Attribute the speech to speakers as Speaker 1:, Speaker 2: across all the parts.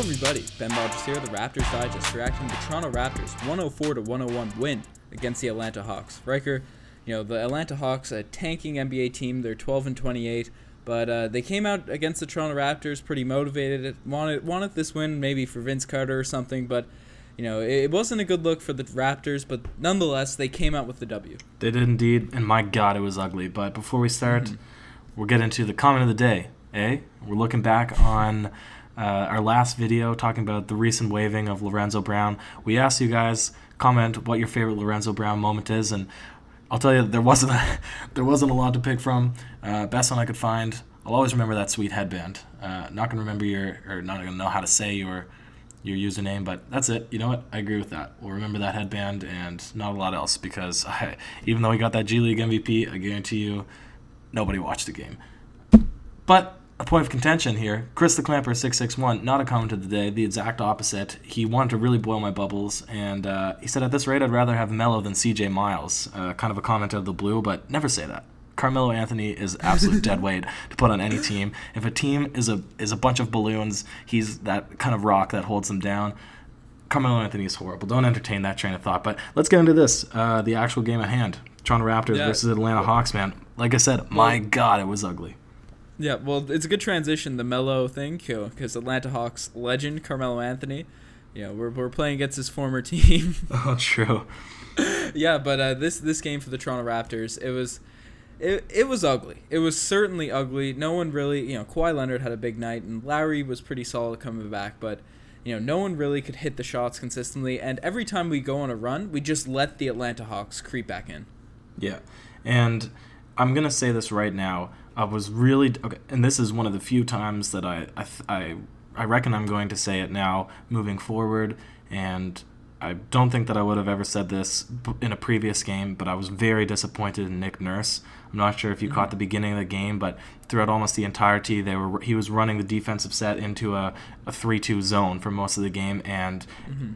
Speaker 1: everybody, Ben Rogers here, the Raptors Digest, reacting to the Toronto Raptors 104-101 win against the Atlanta Hawks. Riker, the Atlanta Hawks, a tanking NBA team, they're 12-28, but they came out against the Toronto Raptors pretty motivated, wanted this win maybe for Vince Carter or something, but it wasn't a good look for the Raptors, but nonetheless, they came out with the W.
Speaker 2: They did indeed, and my God, it was ugly. But before we start, we'll get into the comment of the day, We're looking back on our last video talking about the recent waiving of Lorenzo Brown. We asked you guys comment what your favorite Lorenzo Brown moment is, and I'll tell you there wasn't a lot to pick from. Best one I could find. I'll always remember that sweet headband. Not gonna remember not gonna know how to say your username, but that's it. You know what? I agree with that. We'll remember that headband and not a lot else because even though we got that G League MVP, I guarantee you nobody watched the game. But a point of contention here, Chris the Clamper 661, not a comment of the day, the exact opposite. He wanted to really boil my bubbles, and he said, at this rate, I'd rather have Melo than CJ Miles. Kind of a comment out of the blue, but never say that. Carmelo Anthony is absolute dead weight to put on any team. If a team is a bunch of balloons, he's that kind of rock that holds them down. Carmelo Anthony is horrible. Don't entertain that train of thought. But let's get into this, the actual game at hand. Toronto Raptors versus Atlanta Hawks, man. Like I said, my God, it was ugly.
Speaker 1: Yeah, well, it's a good transition, the Melo thing, because Atlanta Hawks legend Carmelo Anthony, we're playing against his former team.
Speaker 2: Oh, true.
Speaker 1: Yeah, but this game for the Toronto Raptors, it was ugly. It was certainly ugly. No one really, Kawhi Leonard had a big night, and Lowry was pretty solid coming back, but no one really could hit the shots consistently, and every time we go on a run, we just let the Atlanta Hawks creep back in.
Speaker 2: Yeah, and I'm going to say this right now. I was really okay, and this is one of the few times that I reckon I'm going to say it now moving forward, and I don't think that I would have ever said this in a previous game, but I was very disappointed in Nick Nurse. I'm not sure if you caught the beginning of the game, but throughout almost the entirety, he was running the defensive set into a 3-2 zone for most of the game, and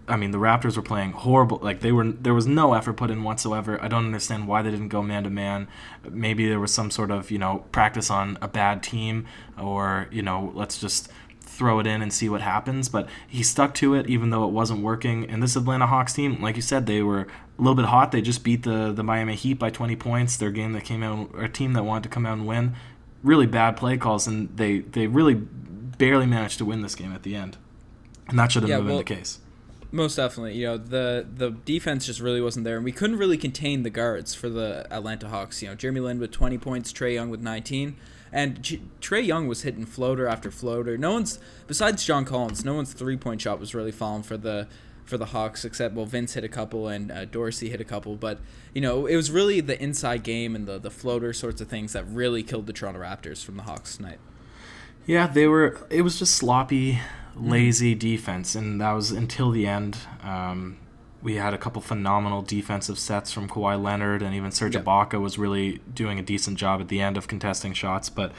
Speaker 2: I mean the Raptors were playing horrible. Like there was no effort put in whatsoever. I don't understand why they didn't go man to man. Maybe there was some sort of practice on a bad team, or let's just throw it in and see what happens, but he stuck to it even though it wasn't working. And this Atlanta Hawks team, like you said, they were a little bit hot. They just beat the Miami Heat by 20 points. Their game that came out, or a team that wanted to come out and win. Really bad play calls, and they really barely managed to win this game at the end. And that should have been the case.
Speaker 1: Most definitely. The defense just really wasn't there, and we couldn't really contain the guards for the Atlanta Hawks. Jeremy Lin with 20 points, Trae Young with 19. And Trae Young was hitting floater after floater. Besides John Collins, no one's three-point shot was really falling for the Hawks, except, Vince hit a couple and Dorsey hit a couple. But, it was really the inside game and the floater sorts of things that really killed the Toronto Raptors from the Hawks tonight.
Speaker 2: Yeah, it was just sloppy, lazy defense, and that was until the end. We had a couple phenomenal defensive sets from Kawhi Leonard, and even Serge Ibaka was really doing a decent job at the end of contesting shots. But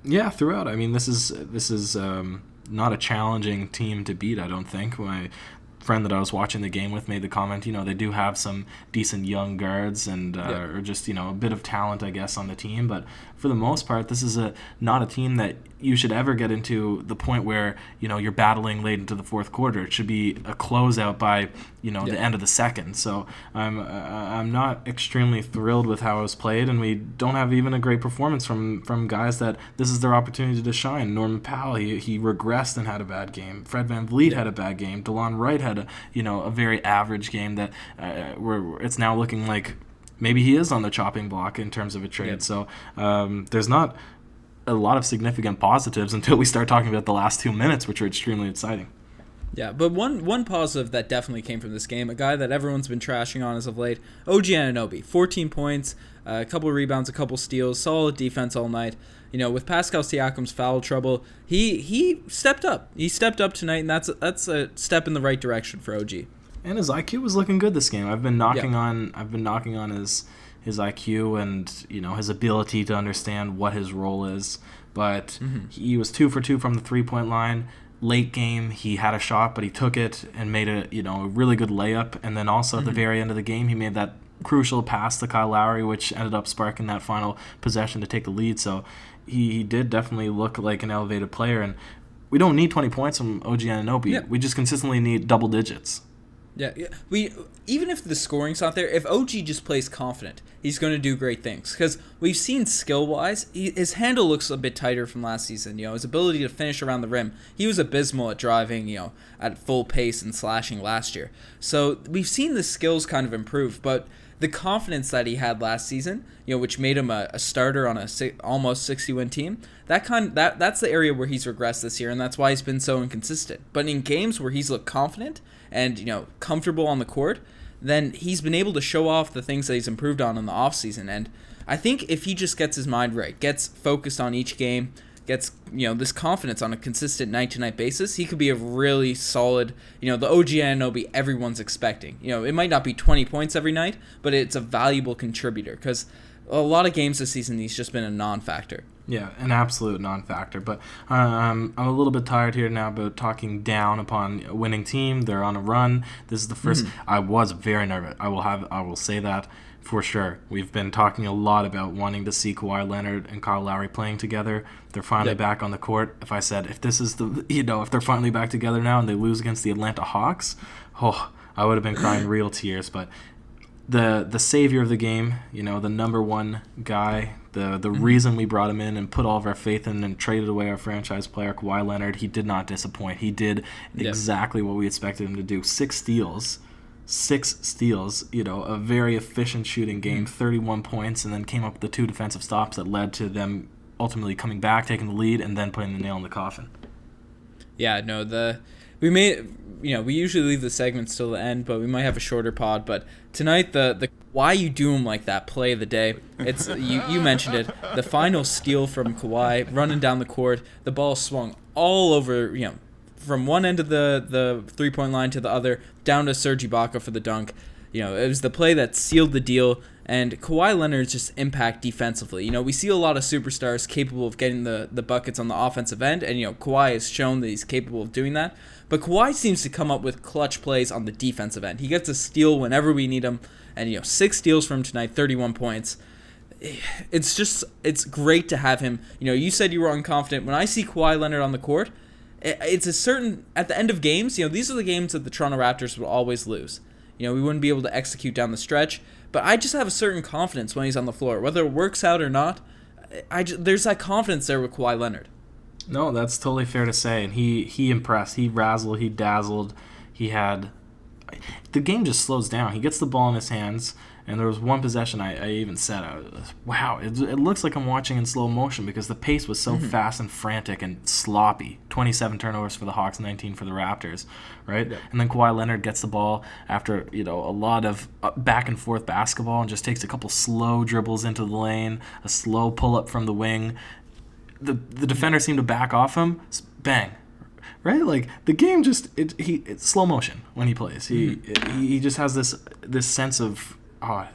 Speaker 2: yeah, throughout, I mean, this is not a challenging team to beat, I don't think. My friend that I was watching the game with made the comment, they do have some decent young guards and or just a bit of talent, I guess, on the team. But for the most part, this is not a team that you should ever get into the point where you're battling late into the fourth quarter. It should be a closeout by the end of the second. So I'm not extremely thrilled with how it was played, and we don't have even a great performance from guys that this is their opportunity to shine. Norman Powell, he regressed and had a bad game. Fred VanVleet had a bad game. DeLon Wright had a very average game that it's now looking like maybe he is on the chopping block in terms of a trade. Yep. So there's not a lot of significant positives until we start talking about the last 2 minutes, which are extremely exciting.
Speaker 1: Yeah, but one positive that definitely came from this game, a guy that everyone's been trashing on as of late, OG Anunoby, 14 points, a couple rebounds, a couple steals, solid defense all night. With Pascal Siakam's foul trouble, he stepped up. He stepped up tonight, and that's a step in the right direction for OG.
Speaker 2: And his IQ was looking good this game. I've been knocking on his IQ and his ability to understand what his role is. But he was 2 for 2 from the 3-point line. Late game, he had a shot, but he took it and made a really good layup. And then also at the very end of the game, he made that crucial pass to Kyle Lowry, which ended up sparking that final possession to take the lead. So he did definitely look like an elevated player. And we don't need 20 points from OG Anunoby.
Speaker 1: Yeah.
Speaker 2: We just consistently need double digits.
Speaker 1: Yeah. We even if the scoring's not there, if OG just plays confident, he's going to do great things. Because we've seen skill-wise, his handle looks a bit tighter from last season. His ability to finish around the rim, he was abysmal at driving, at full pace and slashing last year. So we've seen the skills kind of improve, but the confidence that he had last season, which made him a starter on a almost 60-win team, that's the area where he's regressed this year, and that's why he's been so inconsistent. But in games where he's looked confident and comfortable on the court, then he's been able to show off the things that he's improved on in the offseason. And I think if he just gets his mind right, gets focused on each game, gets this confidence on a consistent night-to-night basis, he could be a really solid, the OG Anunoby everyone's expecting. It might not be 20 points every night, but it's a valuable contributor because a lot of games this season he's just been a non-factor.
Speaker 2: Yeah, an absolute non-factor. But I'm a little bit tired here now about talking down upon a winning team. They're on a run. This is the first. I was very nervous. I will say that for sure. We've been talking a lot about wanting to see Kawhi Leonard and Kyle Lowry playing together. They're finally back on the court. If I said if this is if they're finally back together now and they lose against the Atlanta Hawks, I would have been crying real tears. But the savior of the game, the number one guy, the reason we brought him in and put all of our faith in and traded away our franchise player, Kawhi Leonard, he did not disappoint. He did exactly what we expected him to do. 6 steals, a very efficient shooting game, 31 points, and then came up with the 2 defensive stops that led to them ultimately coming back, taking the lead, and then putting the nail in the coffin.
Speaker 1: Yeah, no, we usually leave the segments till the end, but we might have a shorter pod. But tonight, the why you do him like that play of the day, it's you mentioned it, the final steal from Kawhi, running down the court, the ball swung all over, from one end of the three-point line to the other, down to Serge Ibaka for the dunk. It was the play that sealed the deal, and Kawhi Leonard's just impact defensively. We see a lot of superstars capable of getting the buckets on the offensive end, and Kawhi has shown that he's capable of doing that. But Kawhi seems to come up with clutch plays on the defensive end. He gets a steal whenever we need him, and 6 steals from him tonight, 31 points. It's great to have him. You said you were unconfident. When I see Kawhi Leonard on the court, it's a certain, at the end of games, these are the games that the Toronto Raptors will always lose. We wouldn't be able to execute down the stretch. But I just have a certain confidence when he's on the floor. Whether it works out or not, there's that confidence there with Kawhi Leonard.
Speaker 2: No, that's totally fair to say. And he impressed. He razzled. He dazzled. The game just slows down. He gets the ball in his hands. And there was one possession I even said, wow, it looks like I'm watching in slow motion because the pace was so fast and frantic and sloppy. 27 turnovers for the Hawks, 19 for the Raptors, right? Yeah. And then Kawhi Leonard gets the ball after a lot of back and forth basketball and just takes a couple slow dribbles into the lane, a slow pull up from the wing. The defender seemed to back off him, bang. Right, like the game it's slow motion when he plays. He just has this sense of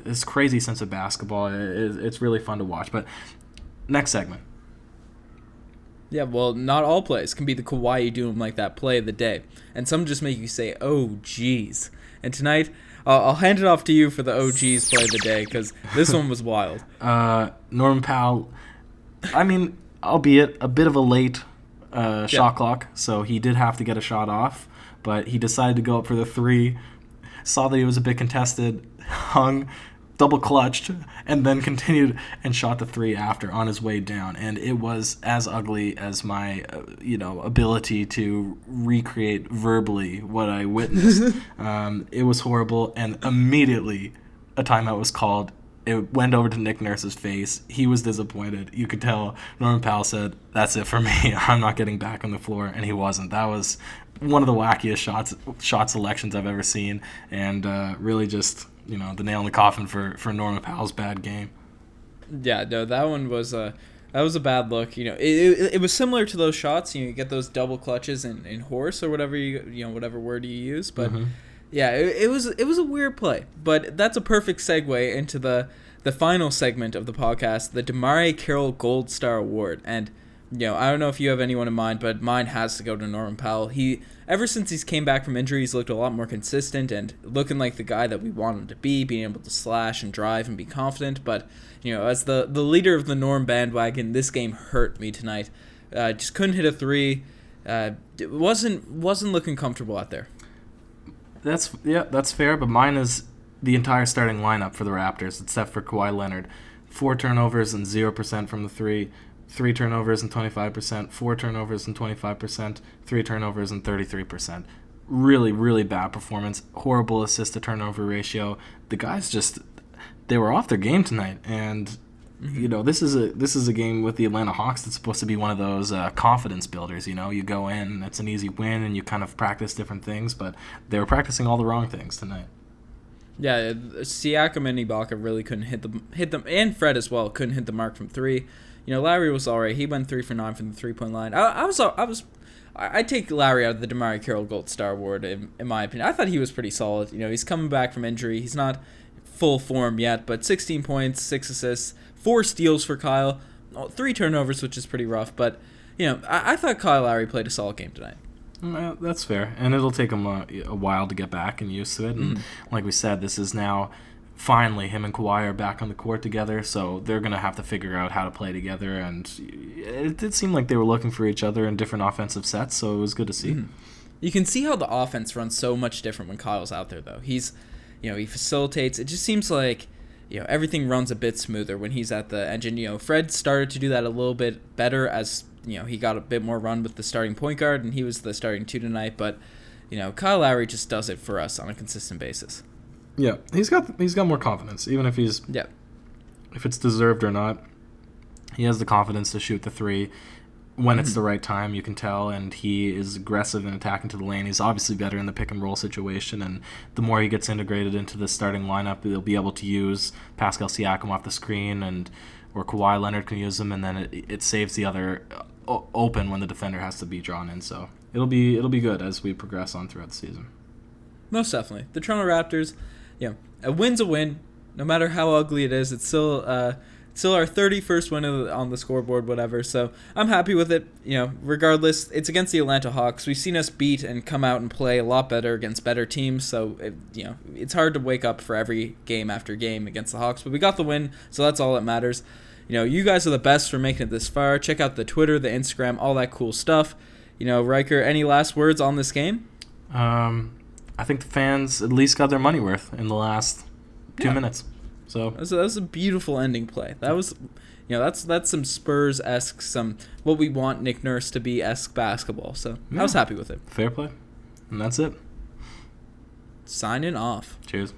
Speaker 2: this crazy sense of basketball. It's really fun to watch. But next segment.
Speaker 1: Yeah, well, not all plays can be the Kawhi you do him like that play of the day, and some just make you say, "Oh, geez." And tonight, I'll hand it off to you for the OG's play of the day because this one was wild.
Speaker 2: Norman Powell. I mean, albeit a bit of a late shot clock, so he did have to get a shot off, but he decided to go up for the 3, saw that he was a bit contested, hung, double clutched, and then continued and shot the 3 after on his way down, and it was as ugly as my ability to recreate verbally what I witnessed. It was horrible, and immediately a timeout was called. It went over to Nick Nurse's face. He was disappointed. You could tell. Norman Powell said, "That's it for me. I'm not getting back on the floor," and he wasn't. That was one of the wackiest shot selections I've ever seen, and really just the nail in the coffin for Norman Powell's bad game.
Speaker 1: Yeah, no, that one was that was a bad look. It was similar to those shots. You get those double clutches in horse or whatever whatever word you use, but. Yeah, it was a weird play, but that's a perfect segue into the final segment of the podcast, the DeMarie Carroll Gold Star Award. And I don't know if you have anyone in mind, but mine has to go to Norman Powell. Ever since he's came back from injury, he's looked a lot more consistent and looking like the guy that we want him to be, being able to slash and drive and be confident. But as the leader of the Norm bandwagon, this game hurt me tonight. Just couldn't hit a 3. It wasn't looking comfortable out there.
Speaker 2: That's fair, but mine is the entire starting lineup for the Raptors, except for Kawhi Leonard. 4 turnovers and 0% from the three. 3 turnovers and 25%. 4 turnovers and 25%. 3 turnovers and 33%. Really, really bad performance. Horrible assist-to-turnover ratio. The guys they were off their game tonight, and this is a game with the Atlanta Hawks that's supposed to be one of those confidence builders. You go in, it's an easy win, and you kind of practice different things, but they were practicing all the wrong things tonight.
Speaker 1: Yeah, Siakam and Ibaka really couldn't hit them, and Fred as well couldn't hit the mark from 3. Lowry was all right. He went 3 for 9 from the 3-point line. I take Lowry out of the DeMar Carroll Gold Star Award in my opinion. I thought he was pretty solid. He's coming back from injury. He's not full form yet, but 16 points, 6 assists, 4 steals for Kyle, 3 turnovers, which is pretty rough. But I thought Kyle Lowry played a solid game tonight.
Speaker 2: That's fair, and it'll take him a while to get back and used to it. And like we said, this is now finally him and Kawhi are back on the court together, so they're going to have to figure out how to play together. And it did seem like they were looking for each other in different offensive sets, so it was good to see.
Speaker 1: You can see how the offense runs so much different when Kyle's out there, though. He facilitates. It just seems like everything runs a bit smoother when he's at the engine. Fred started to do that a little bit better as he got a bit more run with the starting point guard, and he was the starting 2 tonight. But Kyle Lowry just does it for us on a consistent basis.
Speaker 2: Yeah, he's got more confidence, even if if it's deserved or not. He has the confidence to shoot the 3 when it's the right time. You can tell, and he is aggressive and attacking to the lane. He's obviously better in the pick and roll situation, and the more he gets integrated into the starting lineup, they'll be able to use Pascal Siakam off the screen, or Kawhi Leonard can use him, and then it saves the other open when the defender has to be drawn in. So it'll be good as we progress on throughout the season.
Speaker 1: Most definitely, the Toronto Raptors. A win's a win, no matter how ugly it is. It's still our 31st win on the scoreboard, whatever. So I'm happy with it. Regardless, it's against the Atlanta Hawks. We've seen us beat and come out and play a lot better against better teams. So it's hard to wake up for every game after game against the Hawks. But we got the win, so that's all that matters. You guys are the best for making it this far. Check out the Twitter, the Instagram, all that cool stuff. Ryker, any last words on this game?
Speaker 2: I think the fans at least got their money worth in the last 2 minutes. So
Speaker 1: that was a beautiful ending play. That was, that's some Spurs-esque, some what we want Nick Nurse to be-esque basketball. So I was happy with it.
Speaker 2: Fair play. And that's it.
Speaker 1: Signing off.
Speaker 2: Cheers.